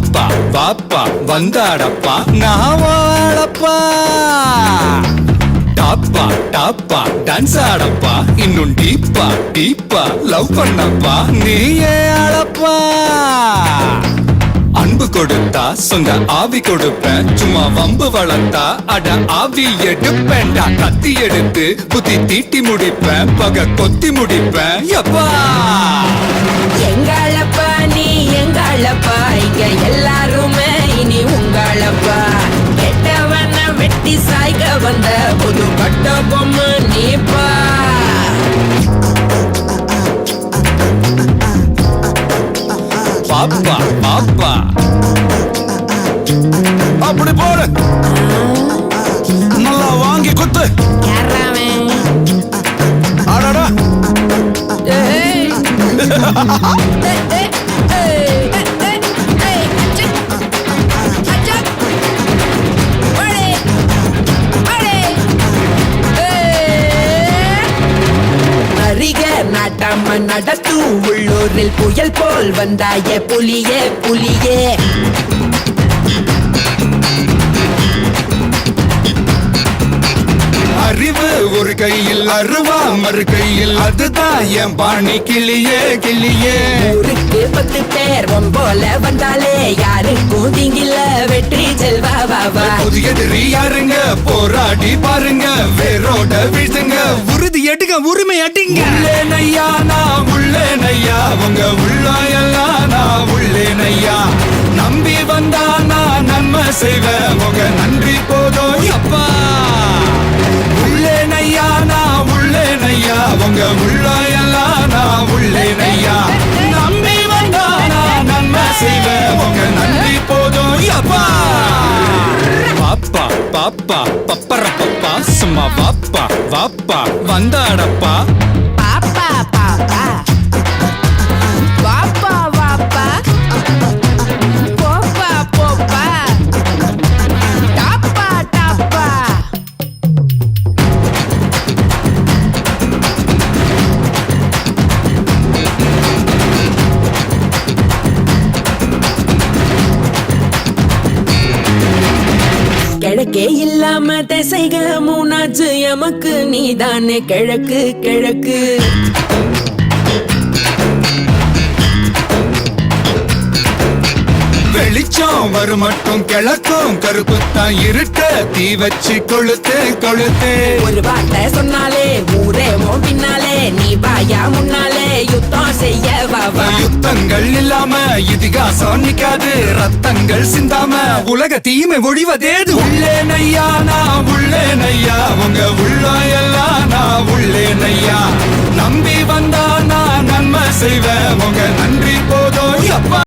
பாப்பா பாப்பா வந்தாடப்பா நான் வாழப்பா டாப்பா டாப்பா டான்ஸ் ஆடப்பா இன்னும் டீப்பா டீப்பா லவ் பண்ணப்பா நீயே ஆளப்பா அன்பு கொடுத்தா சொந்த ஆவி கொடுப்பேன் சும்மா வம்பு வளர்த்தா அட ஆவி எடுப்பேன்டா கத்தி எடுத்து புத்தி தீட்டி முடிப்பேன் பக கொத்தி முடிப்பேன் எப்பா எங்களப்பா நீ எங்களப்பா இங்க எல்லாருமே இனி உங்களப்பா கெட்டவன வெட்டி சாய்க்க வந்த புது கட்ட பொம்மை நீப்பா பாப்பா பாப்பா அப்படி போடு நல்லா வாங்கி குத்து யாராவன் அடடா நாட்டாம நடத்து உள்ளூரில் புயல் போல் வந்தாய புலியே புலியே அறிவு ஒரு கையில் அருவா மறு கையில் அதுதான் என் பாணி கிளியே கிளியே ஊருக்கு 10 பேர் போல வந்தாலே யாருக்கும் தீங்கில்ல வெற்றி செல்வா வாவா புதிய எதிரி யாருங்க போராடி பாருங்க வேரோட வீழ்த்துங்க உறுதி எடுங்க உரிமை அடிங்க உள்ளே நையா நான் உள்ளே நையா உங்க உள்ளாயெல்லாம் நான் உள்ளே நையா நம்பி வந்தா நான் நன்மை செய்வேன் உங்க நன்றி போதும் அப்பா உள்ளே நையா நான் உள்ளே நையா உங்க உள்ளாயெல்லாம் நான் உள்ளே நையா நம்பி வந்தா நான் நன்மை செய்வேன் உங்க நன்றி போதும் அப்பா பாப்பா பாப்பா பப்பர பப்பா சும்மா வாப்பா வாப்பா வந்தாடப்பா பாப்பா பாப்பா வாப்பா வாப்பா போப்பா போப்பா டாப்பா டாப்பா கிழக்கே இல்லாம திசைக மூணாச்சு எமக்கு நீதானே கிழக்கு கிழக்கு வெளிச்சம் வரும் மட்டும் கிழக்கும் கருப்புத்தான் இருட்ட தீ வச்சு கொளுத்து கொளுத்து ஒரு வார்த்தை சொன்னாலே ஊரே பின்னாலே நீ வாயா முன்னாலே யுத்தம் செய்ய வாவா யுத்தங்கள் இல்லாம இதிகாசம் நிக்காது ரத்தங்கள் சிந்தாம உலக தீமை ஒழிவதேது உள்ளே நையா